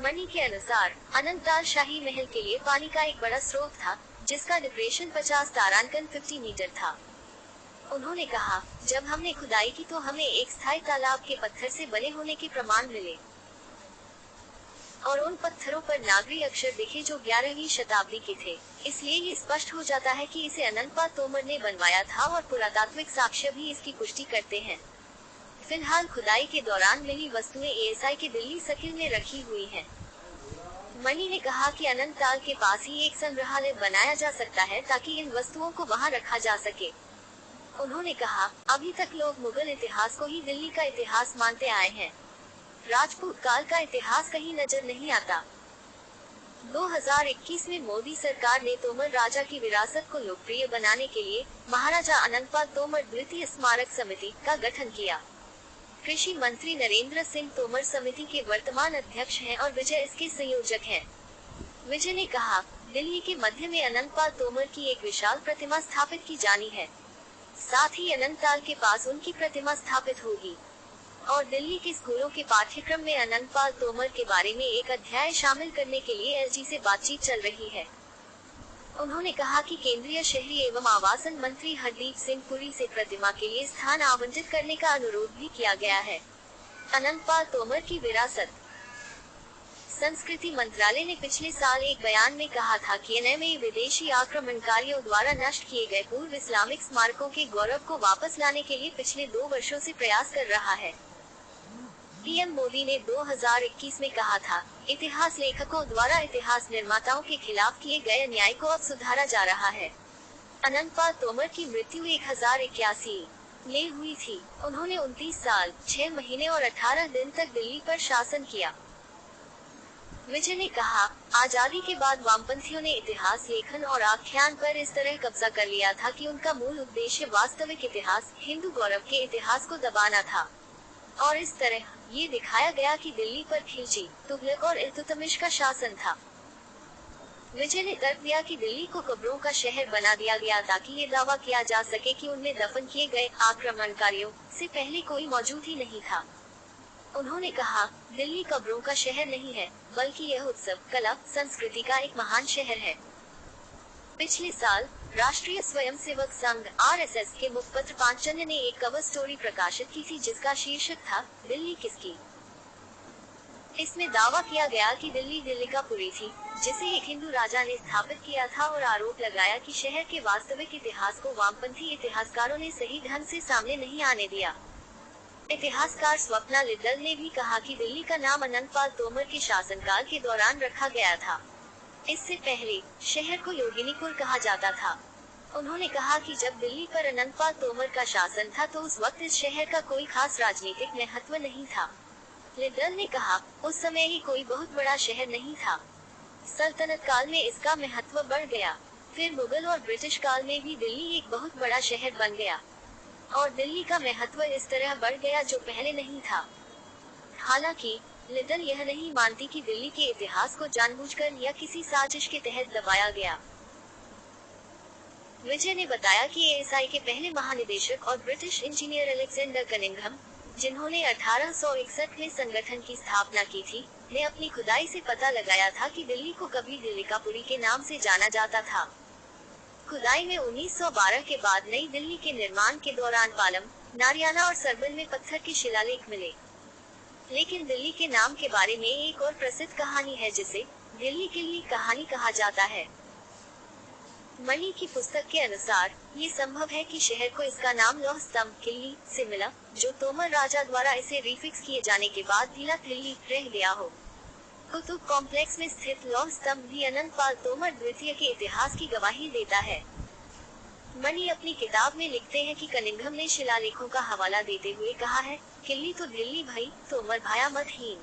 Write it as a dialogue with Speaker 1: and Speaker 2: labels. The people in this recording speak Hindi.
Speaker 1: मणि के अनुसार अनंतताल शाही महल के लिए पानी का एक बड़ा स्रोत था, जिसका डिप्रेशन 50 तारांकन 50 मीटर था। उन्होंने कहा, जब हमने खुदाई की तो हमें एक स्थायी तालाब के पत्थर से बने होने के प्रमाण मिले और उन पत्थरों पर नागरी अक्षर दिखे जो 11वीं शताब्दी के थे। इसलिए ये स्पष्ट हो जाता है कि इसे अनंतपाल तोमर ने बनवाया था और पुरातात्विक साक्ष्य भी इसकी पुष्टि करते हैं। फिलहाल खुदाई के दौरान मिली वस्तुएं एएसआई के दिल्ली सर्किल में रखी हुई हैं। मणि ने कहा कि अनंतताल के पास ही एक संग्रहालय बनाया जा सकता है ताकि इन वस्तुओं को वहां रखा जा सके। उन्होंने कहा, अभी तक लोग मुगल इतिहास को ही दिल्ली का इतिहास मानते आए हैं। राजपूत काल का इतिहास कहीं नजर नहीं आता। 2021 में मोदी सरकार ने तोमर राजा की विरासत को लोकप्रिय बनाने के लिए महाराजा अनंतपाल तोमर द्वितीय स्मारक समिति का गठन किया। कृषि मंत्री नरेंद्र सिंह तोमर समिति के वर्तमान अध्यक्ष हैं और विजय इसके संयोजक हैं। विजय ने कहा, दिल्ली के मध्य में अनंतपाल तोमर की एक विशाल प्रतिमा स्थापित की जानी है। साथ ही अनंतताल के पास उनकी प्रतिमा स्थापित होगी और दिल्ली के स्कूलों के पाठ्यक्रम में अनंतपाल तोमर के बारे में एक अध्याय शामिल करने के लिए एलजी से बातचीत चल रही है। उन्होंने कहा कि केंद्रीय शहरी एवं आवासन मंत्री हरदीप सिंह पुरी से प्रतिमा के लिए स्थान आवंटित करने का अनुरोध भी किया गया है। अनंतपाल तोमर की विरासत। संस्कृति मंत्रालय ने पिछले साल एक बयान में कहा था कि एनएमए विदेशी आक्रमणकारियों द्वारा नष्ट किए गए पूर्व इस्लामिक स्मारकों के गौरव को वापस लाने के लिए पिछले 2 वर्षों से प्रयास कर रहा है। पीएम मोदी ने 2021 में कहा था, इतिहास लेखकों द्वारा इतिहास निर्माताओं के खिलाफ किए गए अन्याय को अब सुधारा जा रहा है। अनंतपाल तोमर की मृत्यु 1081 में हुई थी। उन्होंने 29 साल 6 महीने और 18 दिन तक दिल्ली पर शासन किया। विजय ने कहा, आजादी के बाद वामपंथियों ने इतिहास लेखन और आख्यान पर इस तरह कब्जा कर लिया था कि उनका मूल उद्देश्य वास्तविक इतिहास, हिंदू गौरव के इतिहास को दबाना था और इस तरह ये दिखाया गया कि दिल्ली पर खिलजी, तुगलक और इल्तुतमिश का शासन था। विजय ने तर्क दिया कि दिल्ली को कब्रों का शहर बना दिया गया ताकि ये दावा किया जा सके कि उनमें दफन किए गए आक्रमणकारियों से पहले कोई मौजूद ही नहीं था। उन्होंने कहा, दिल्ली कब्रों का शहर नहीं है, बल्कि यह उत्सव, कला, संस्कृति का एक महान शहर है। पिछले साल राष्ट्रीय स्वयंसेवक संघ आरएसएस के मुखपत्र पांचजन्य ने एक कवर स्टोरी प्रकाशित की थी जिसका शीर्षक था, दिल्ली किसकी। इसमें दावा किया गया कि दिल्ली दिल्लिकापुरी थी, जिसे एक हिंदू राजा ने स्थापित किया था और आरोप लगाया कि शहर के वास्तविक इतिहास को वामपंथी इतिहासकारों ने सही ढंग से सामने नहीं आने दिया। इतिहासकार स्वप्ना लिद्दल ने भी कहा कि दिल्ली का नाम अनंतपाल तोमर के शासनकाल के दौरान रखा गया था। इससे पहले शहर को योगिनीपुर कहा जाता था। उन्होंने कहा कि जब दिल्ली पर अनंतपाल तोमर का शासन था तो उस वक्त इस शहर का कोई खास राजनीतिक महत्व नहीं था। लिद्दल ने कहा, उस समय ही कोई बहुत बड़ा शहर नहीं था। सल्तनत काल में इसका महत्व बढ़ गया। फिर मुगल और ब्रिटिश काल में भी दिल्ली एक बहुत बड़ा शहर बन गया और दिल्ली का महत्व इस तरह बढ़ गया जो पहले नहीं था। हालांकि लिद्दल यह नहीं मानती कि दिल्ली के इतिहास को जानबूझकर या किसी साजिश के तहत दबाया गया। विजय ने बताया कि एएसआई के पहले महानिदेशक और ब्रिटिश इंजीनियर अलेक्जेंडर कनिंघम, जिन्होंने 1861 में संगठन की स्थापना की थी, ने अपनी खुदाई से पता लगाया था कि दिल्ली को कभी दिल्लिकापुरी के नाम से जाना जाता था। खुदाई में 1912 के बाद नई दिल्ली के निर्माण के दौरान पालम, नारियाना और सरबन में पत्थर के शिलालेख मिले। लेकिन दिल्ली के नाम के बारे में एक और प्रसिद्ध कहानी है जिसे दिल्ली किल्ली कहानी कहा जाता है। मणि की पुस्तक के अनुसार ये संभव है कि शहर को इसका नाम लौह स्तंभ किल्ली से मिला, जो तोमर राजा द्वारा इसे रिफिक्स किए जाने के बाद ढीला किल्ली रह गया हो। कुतुब कॉम्प्लेक्स में स्थित लौह स्तंभ भी अनंतपाल तोमर द्वितीय के इतिहास की गवाही देता है। मणि अपनी किताब में लिखते हैं कि कनिंघम ने शिलालेखों का हवाला देते हुए कहा है, किल्ली तो दिल्ली भई, तोमर भाया मत हीन।